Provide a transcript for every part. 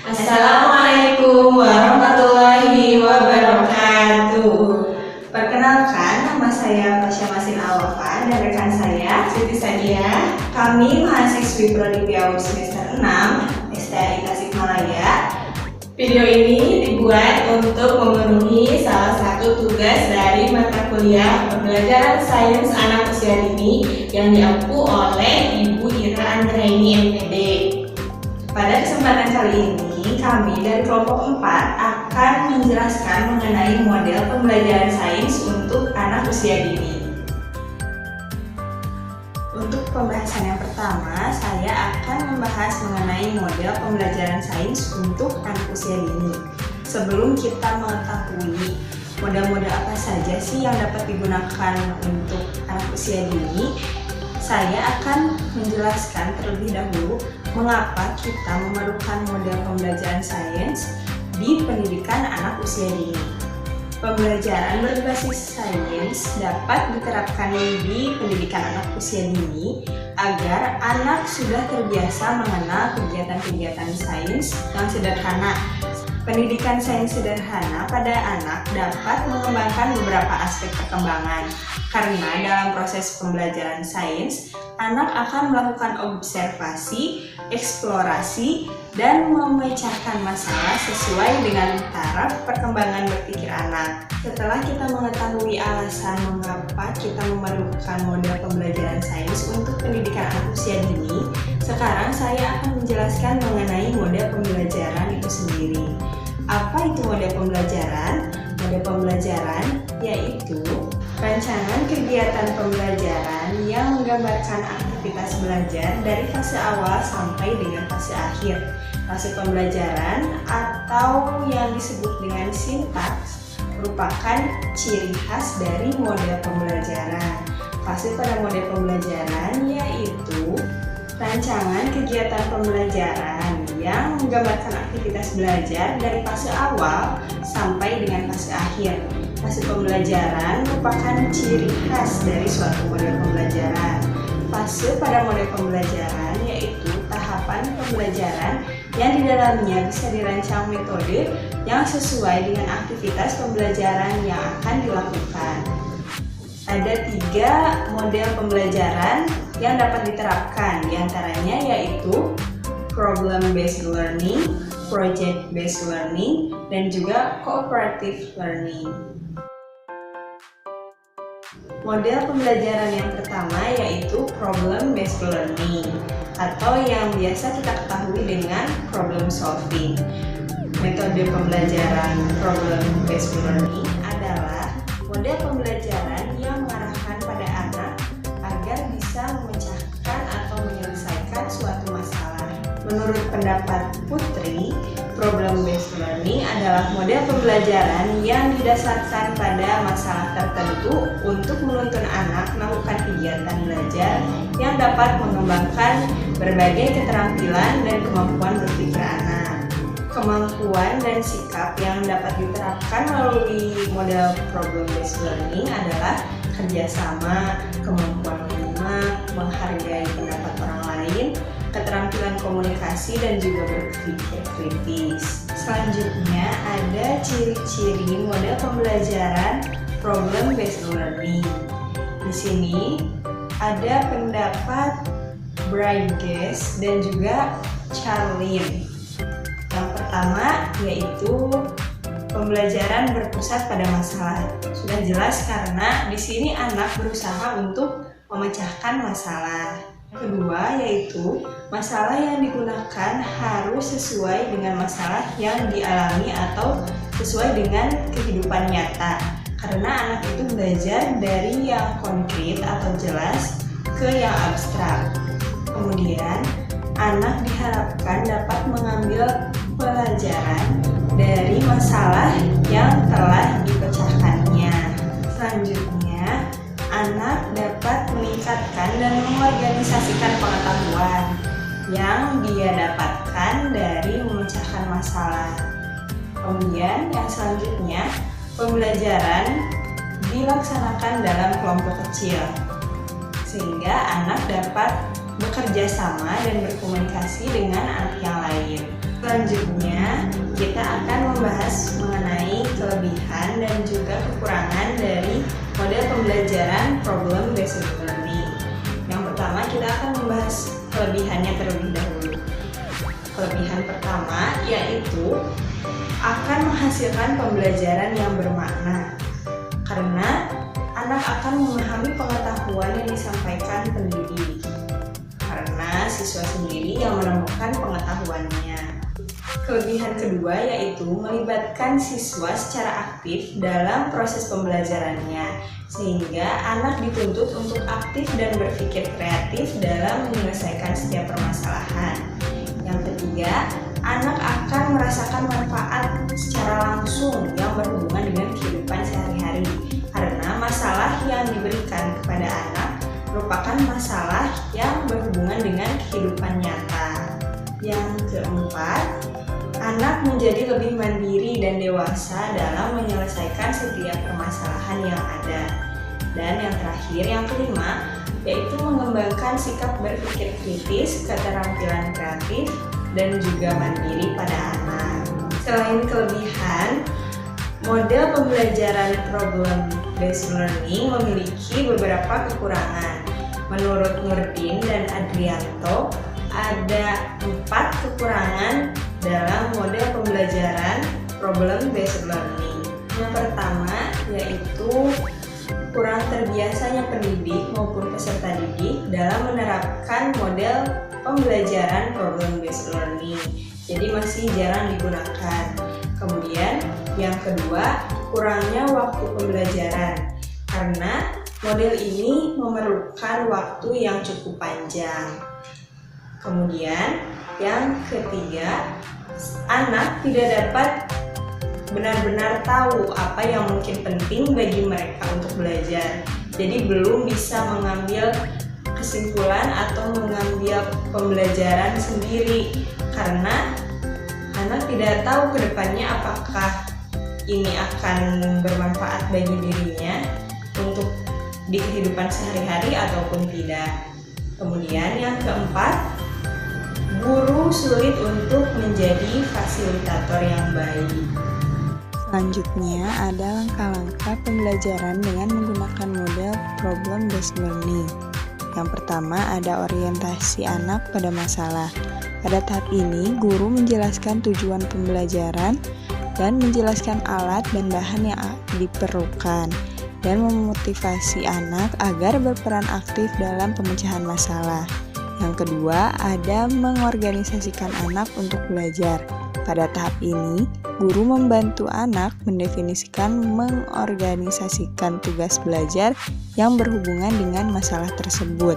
Assalamualaikum warahmatullahi wabarakatuh. Perkenalkan, nama saya Fasya Masin Alwafa dan rekan saya Siti Sadia. Kami mahasiswi Prodi PAUD semester 6 STAI Tasikmalaya. Video ini dibuat untuk memenuhi salah satu tugas dari mata kuliah pembelajaran sains anak usia dini yang diampu oleh Ibu Ira Anggraini MPD. Pada kesempatan kali ini, kami dari kelompok 4 akan menjelaskan mengenai model pembelajaran sains untuk anak usia dini. Untuk pembahasan yang pertama, saya akan membahas mengenai model pembelajaran sains untuk anak usia dini. Sebelum kita mengetahui model-model apa saja sih yang dapat digunakan untuk anak usia dini, saya akan menjelaskan terlebih dahulu mengapa kita memerlukan model pembelajaran sains di pendidikan anak usia dini. Pembelajaran berbasis sains dapat diterapkan di pendidikan anak usia dini agar anak sudah terbiasa mengenal kegiatan-kegiatan sains yang sederhana. Pendidikan sains sederhana pada anak dapat mengembangkan beberapa aspek perkembangan, karena dalam proses pembelajaran sains, anak akan melakukan observasi, eksplorasi, dan memecahkan masalah sesuai dengan taraf perkembangan berpikir anak. Setelah kita mengetahui alasan mengapa kita memerlukan model pembelajaran sains untuk pendidikan anak usia dini, sekarang saya akan menjelaskan mengenai model pembelajaran itu sendiri. Apa itu model pembelajaran? Model pembelajaran yaitu rancangan kegiatan pembelajaran yang menggambarkan aktivitas belajar dari fase awal sampai dengan fase akhir. Fase pembelajaran atau yang disebut dengan sintaks merupakan ciri khas dari model pembelajaran. Fase pada model pembelajaran yaitu rancangan kegiatan pembelajaran yang menggambarkan aktivitas belajar dari fase awal sampai dengan fase akhir. Fase pembelajaran merupakan ciri khas dari suatu model pembelajaran. Fase pada model pembelajaran yaitu tahapan pembelajaran yang di dalamnya bisa dirancang metode yang sesuai dengan aktivitas pembelajaran yang akan dilakukan. Ada 3 model pembelajaran yang dapat diterapkan, diantaranya yaitu problem-based learning, project-based learning, dan juga cooperative learning. Model pembelajaran yang pertama yaitu problem-based learning atau yang biasa kita ketahui dengan problem solving. Metode pembelajaran problem-based learning adalah model pembelajaran yang mengarahkan pada anak agar bisa memecahkan atau menyelesaikan suatu masalah. Menurut pendapat Putri, problem-based learning adalah model pembelajaran yang didasarkan pada masalah tertentu untuk menuntun anak melakukan kegiatan belajar yang dapat mengembangkan berbagai keterampilan dan kemampuan berpikir anak. Kemampuan dan sikap yang dapat diterapkan melalui model problem-based learning adalah kerjasama, kemampuan menyimak, menghargai pendapat orang lain, keterampilan komunikasi, dan juga berpikir kritis. Selanjutnya ada ciri-ciri model pembelajaran problem-based learning. Di sini ada pendapat Bridges dan juga Charlene. Yang pertama yaitu pembelajaran berpusat pada masalah. Sudah jelas karena di sini anak berusaha untuk memecahkan masalah. Kedua yaitu masalah yang digunakan harus sesuai dengan masalah yang dialami atau sesuai dengan kehidupan nyata, karena anak itu belajar dari yang konkret atau jelas ke yang abstrak. Kemudian anak diharapkan dapat mengambil pelajaran dari masalah yang telah dipecahkannya. Selanjutnya, anak dapat meningkatkan dan mengorganisasikan pengetahuan yang dia dapatkan dari memecahkan masalah. Kemudian yang selanjutnya, pembelajaran dilaksanakan dalam kelompok kecil sehingga anak dapat bekerja sama dan berkomunikasi dengan anak yang lain. Selanjutnya, kita akan membahas mengenai kelebihan dan juga kekurangan dari model pembelajaran problem based learning. Yang pertama, kita akan membahas kelebihannya terlebih dahulu. Kelebihan pertama yaitu akan menghasilkan pembelajaran yang bermakna, karena anak akan memahami pengetahuan yang disampaikan pendidik, karena siswa sendiri yang menemukan pengetahuannya. Kelebihan kedua yaitu melibatkan siswa secara aktif dalam proses pembelajarannya, sehingga anak dituntut untuk aktif dan berpikir kreatif dalam menyelesaikan setiap permasalahan. Yang ketiga, anak akan merasakan manfaat secara langsung yang berhubungan dengan kehidupan sehari-hari, karena masalah yang diberikan kepada anak merupakan masalah yang berhubungan dengan kehidupan nyata. Yang keempat, anak menjadi lebih mandiri dan dewasa dalam menyelesaikan setiap permasalahan yang ada. Dan yang terakhir, yang kelima, yaitu mengembangkan sikap berpikir kritis, keterampilan kreatif, dan juga mandiri pada anak. Selain kelebihan, model pembelajaran problem based learning memiliki beberapa kekurangan. Menurut Nurdin dan Adrianto, ada 4 kekurangan dalam model pembelajaran problem based learning. Yang pertama yaitu kurang terbiasanya pendidik maupun peserta didik dalam menerapkan model pembelajaran problem based learning. Jadi masih jarang digunakan. Kemudian yang kedua, kurangnya waktu pembelajaran, karena model ini memerlukan waktu yang cukup panjang. Kemudian yang ketiga, anak tidak dapat benar-benar tahu apa yang mungkin penting bagi mereka untuk belajar. Jadi belum bisa mengambil kesimpulan atau mengambil pembelajaran sendiri, karena anak tidak tahu ke depannya apakah ini akan bermanfaat bagi dirinya untuk di kehidupan sehari-hari ataupun tidak. Kemudian yang keempat, guru sulit untuk menjadi fasilitator yang baik. Selanjutnya ada langkah-langkah pembelajaran dengan menggunakan model problem based learning. Yang pertama ada orientasi anak pada masalah. Pada tahap ini, guru menjelaskan tujuan pembelajaran dan menjelaskan alat dan bahan yang diperlukan, dan memotivasi anak agar berperan aktif dalam pemecahan masalah. Yang kedua, ada mengorganisasikan anak untuk belajar. Pada tahap ini, guru membantu anak mendefinisikan mengorganisasikan tugas belajar yang berhubungan dengan masalah tersebut.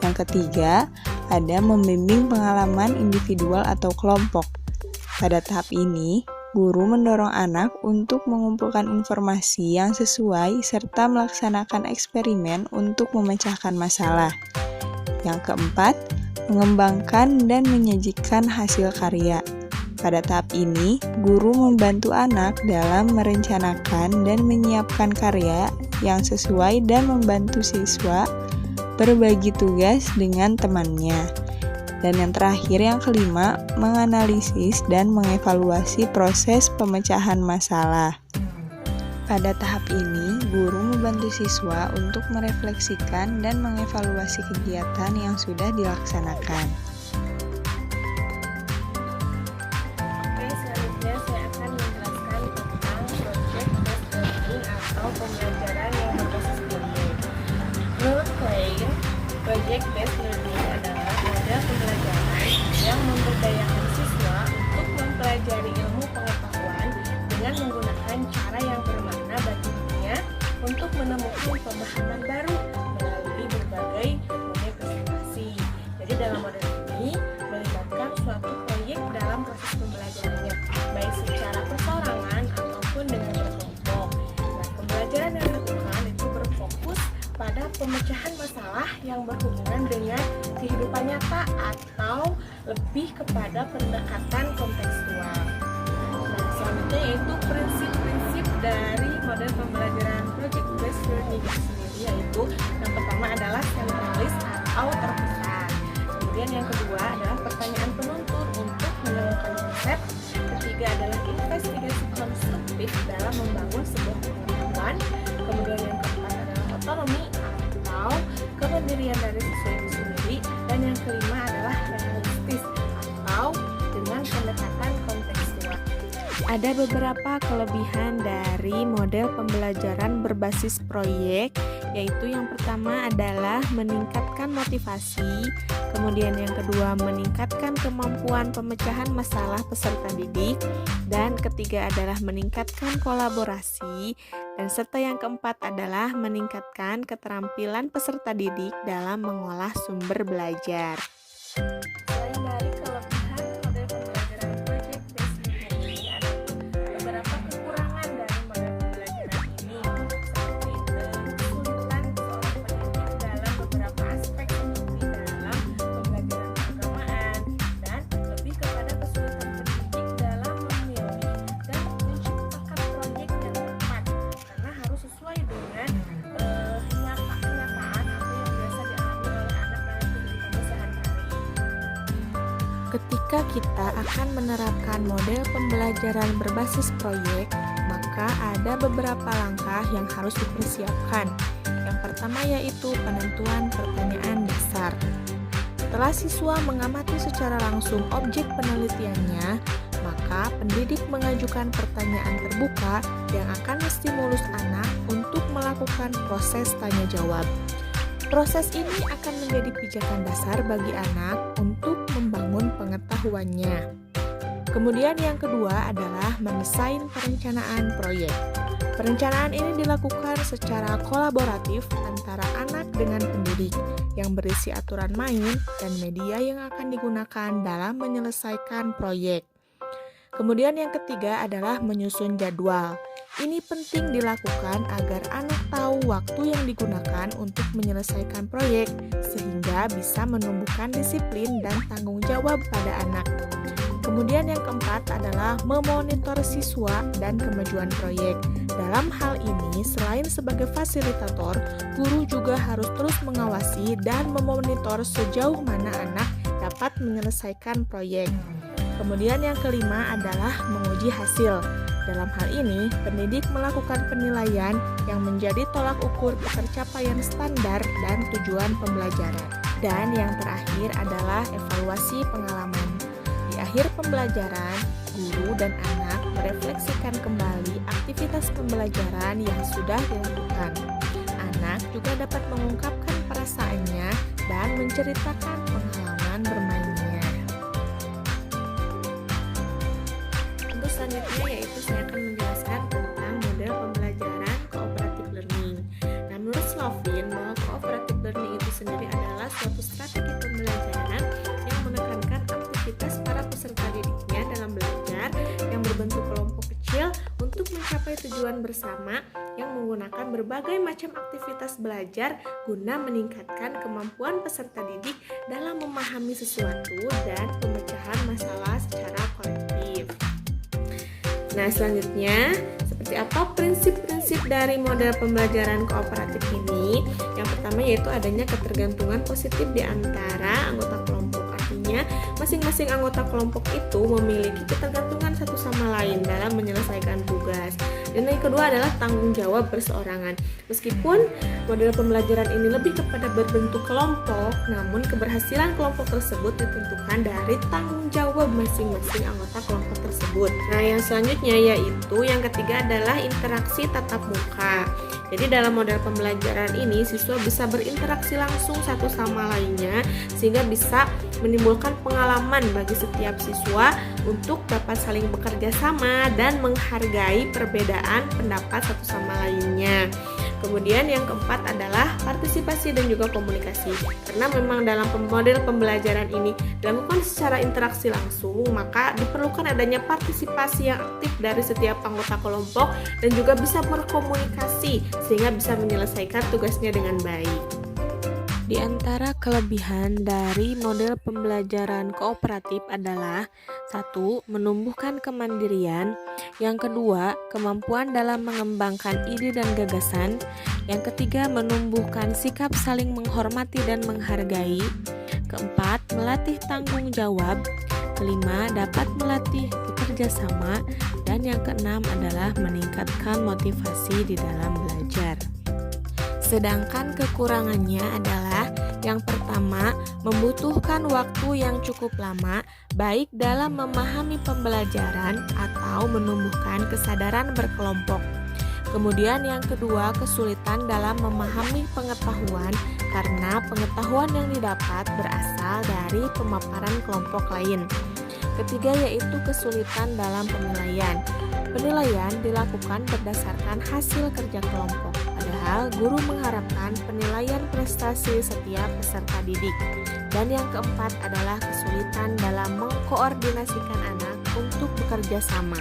Yang ketiga, ada membimbing pengalaman individual atau kelompok. Pada tahap ini, guru mendorong anak untuk mengumpulkan informasi yang sesuai serta melaksanakan eksperimen untuk memecahkan masalah. Yang keempat, mengembangkan dan menyajikan hasil karya. Pada tahap ini, guru membantu anak dalam merencanakan dan menyiapkan karya yang sesuai dan membantu siswa berbagi tugas dengan temannya. Dan yang terakhir, yang kelima, menganalisis dan mengevaluasi proses pemecahan masalah. Pada tahap ini, guru membantu siswa untuk merefleksikan dan mengevaluasi kegiatan yang sudah dilaksanakan. Oke, selanjutnya saya akan menjelaskan tentang project based learning atau pembelajaran yang berbasis learning. Menurut Klein, project based learning adalah model pembelajaran yang memberdayakan siswa untuk mempelajari ilmu pengetahuan dengan menggunakan cara yang bermakna bagi dirinya untuk menemukan pemahaman baru melalui berbagai model presentasi. Jadi dalam model ini melibatkan suatu proyek dalam proses pembelajarannya, baik secara perseorangan ataupun dengan berkelompok. Nah, pembelajaran yang dilakukan itu berfokus pada pemecahan masalah yang berhubungan dengan kehidupan nyata atau lebih kepada pendekatan kontekstual. Nah, selanjutnya yaitu prinsip-prinsip dari model pembelajaran project based learning sendiri, yaitu yang pertama adalah sentralis atau terpusat. Kemudian yang kedua adalah pertanyaan penuntut untuk menemukan ketiga adalah investigasi konstruktif dalam membangun sebuah pengetahuan. Kemudian yang keempat adalah otonomi atau kemandirian dari siswa itu sendiri. Dan yang kelima adalah realistis atau dengan pendekatan kontekstual. Ada beberapa kelebihan dari model pembelajaran berbasis proyek, yaitu yang pertama adalah meningkatkan motivasi, kemudian yang kedua meningkatkan kemampuan pemecahan masalah peserta didik, dan ketiga adalah meningkatkan kolaborasi, dan serta yang keempat adalah meningkatkan keterampilan peserta didik dalam mengolah sumber belajar. Selain dari kelebihan model pembelajaran project based learning, ada beberapa kekurangan dari model pembelajaran ini, seperti kesulitan seorang pendidik dalam beberapa aspek seperti dalam pembelajaran keagamaan, dan lebih kepada kesulitan pendidik dalam memilih dan menciptakan proyek yang tepat, karena harus sesuai dengan kenyataan apa yang biasa dialami oleh anak dalam kehidupan sehari-hari. Ketika kita akan menerapkan model pembelajaran berbasis proyek, maka ada beberapa langkah yang harus dipersiapkan. Yang pertama yaitu penentuan pertanyaan dasar. Setelah siswa mengamati secara langsung objek penelitiannya, maka pendidik mengajukan pertanyaan terbuka yang akan menstimulus anak untuk melakukan proses tanya jawab. Proses ini akan menjadi pijakan dasar bagi anak untuk membangun pengetahuannya. Kemudian yang kedua adalah mendesain perencanaan proyek. Perencanaan ini dilakukan secara kolaboratif antara anak dengan pendidik yang berisi aturan main dan media yang akan digunakan dalam menyelesaikan proyek. Kemudian yang ketiga adalah menyusun jadwal. Ini penting dilakukan agar anak tahu waktu yang digunakan untuk menyelesaikan proyek sehingga bisa menumbuhkan disiplin dan tanggung jawab pada anak. Kemudian yang keempat adalah memonitor siswa dan kemajuan proyek. Dalam hal ini, selain sebagai fasilitator, guru juga harus terus mengawasi dan memonitor sejauh mana anak dapat menyelesaikan proyek. Kemudian yang kelima adalah menguji hasil. Dalam hal ini, pendidik melakukan penilaian yang menjadi tolak ukur ketercapaian standar dan tujuan pembelajaran. Dan yang terakhir adalah evaluasi pengalaman. Di akhir pembelajaran, guru dan anak merefleksikan kembali aktivitas pembelajaran yang sudah dilakukan. Anak juga dapat mengungkapkan perasaannya dan menceritakan pengalaman bermainnya. Untuk selanjutnya yaitu saya akan menjelaskan tentang model pembelajaran cooperative learning. Nah, menurut Slovin, bahwa cooperative learning itu sendiri adalah suatu strategi pembelajaran yang menekankan aktivitas para peserta didiknya dalam belajar yang berbentuk kelompok kecil untuk mencapai tujuan bersama yang menggunakan berbagai macam aktivitas belajar guna meningkatkan kemampuan peserta didik dalam memahami sesuatu dan pemecahan masalah secara kolektif. Nah, selanjutnya, seperti apa prinsip-prinsip dari model pembelajaran kooperatif ini? Yang pertama yaitu adanya ketergantungan positif di antara anggota kelompok. Artinya, masing-masing anggota kelompok itu memiliki ketergantungan satu sama lain dalam menyelesaikan tugas. Dan yang kedua adalah tanggung jawab berseorangan. Meskipun model pembelajaran ini lebih kepada berbentuk kelompok, namun keberhasilan kelompok tersebut ditentukan dari tanggung jawab masing-masing anggota kelompok tersebut. Nah, yang selanjutnya yaitu yang ketiga adalah interaksi tatap muka. Jadi dalam model pembelajaran ini siswa bisa berinteraksi langsung satu sama lainnya sehingga bisa menimbulkan pengalaman bagi setiap siswa untuk dapat saling bekerja sama dan menghargai perbedaan pendapat satu sama lainnya. Kemudian yang keempat adalah partisipasi dan juga komunikasi. Karena memang dalam model pembelajaran ini dilakukan secara interaksi langsung, maka diperlukan adanya partisipasi yang aktif dari setiap anggota kelompok dan juga bisa berkomunikasi sehingga bisa menyelesaikan tugasnya dengan baik. Di antara kelebihan dari model pembelajaran kooperatif adalah 1. Menumbuhkan kemandirian. Yang kedua, kemampuan dalam mengembangkan ide dan gagasan. Yang ketiga, menumbuhkan sikap saling menghormati dan menghargai. Keempat, melatih tanggung jawab. Kelima, dapat melatih bekerja bekerja sama. Dan yang keenam adalah meningkatkan motivasi di dalam belajar. Sedangkan kekurangannya adalah yang pertama, membutuhkan waktu yang cukup lama baik dalam memahami pembelajaran atau menumbuhkan kesadaran berkelompok. Kemudian yang kedua, kesulitan dalam memahami pengetahuan karena pengetahuan yang didapat berasal dari pemaparan kelompok lain. Ketiga yaitu kesulitan dalam penilaian. Penilaian dilakukan berdasarkan hasil kerja kelompok, padahal guru mengharapkan penilaian prestasi setiap peserta didik. Dan yang keempat adalah kesulitan dalam mengkoordinasikan anak untuk bekerja sama.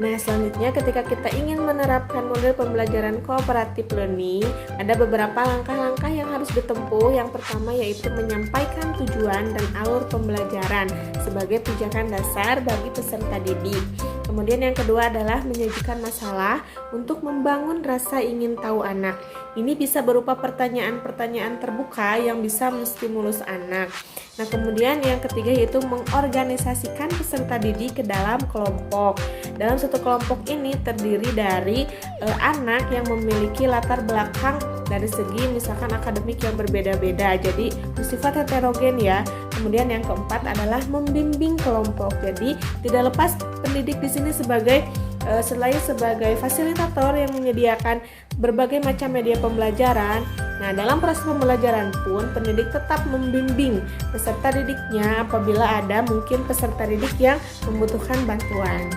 Nah, selanjutnya ketika kita ingin menerapkan model pembelajaran cooperative learning, ada beberapa langkah-langkah yang harus ditempuh. Yang pertama yaitu menyampaikan tujuan dan alur pembelajaran sebagai pijakan dasar bagi peserta didik. Kemudian yang kedua adalah menyajikan masalah untuk membangun rasa ingin tahu anak. Ini bisa berupa pertanyaan-pertanyaan terbuka yang bisa menstimulus anak. Nah, kemudian yang ketiga yaitu mengorganisasikan peserta didik ke dalam kelompok. Dalam satu kelompok ini terdiri dari anak yang memiliki latar belakang dari segi misalkan akademik yang berbeda-beda. Jadi bersifat heterogen ya. Kemudian yang keempat adalah membimbing kelompok. Jadi tidak lepas pendidik di sini sebagai selain sebagai fasilitator yang menyediakan berbagai macam media pembelajaran. Nah, dalam proses pembelajaran pun pendidik tetap membimbing peserta didiknya apabila ada mungkin peserta didik yang membutuhkan bantuan.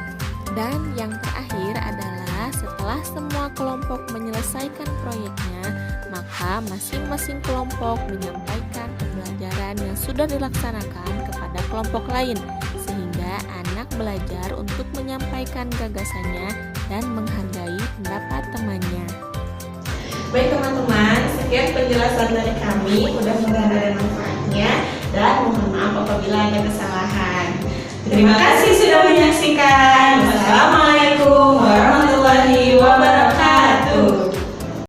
Dan yang terakhir adalah setelah semua kelompok menyelesaikan proyeknya, maka masing-masing kelompok menyampaikan pembelajaran yang sudah dilaksanakan kepada kelompok lain, sehingga anak belajar untuk menyampaikan gagasannya dan menghargai pendapat temannya. Baik teman-teman, sekian penjelasan dari kami. Mudah-mudahan ada manfaatnya dan mohon maaf apabila ada kesalahan. Terima kasih sudah menyaksikan.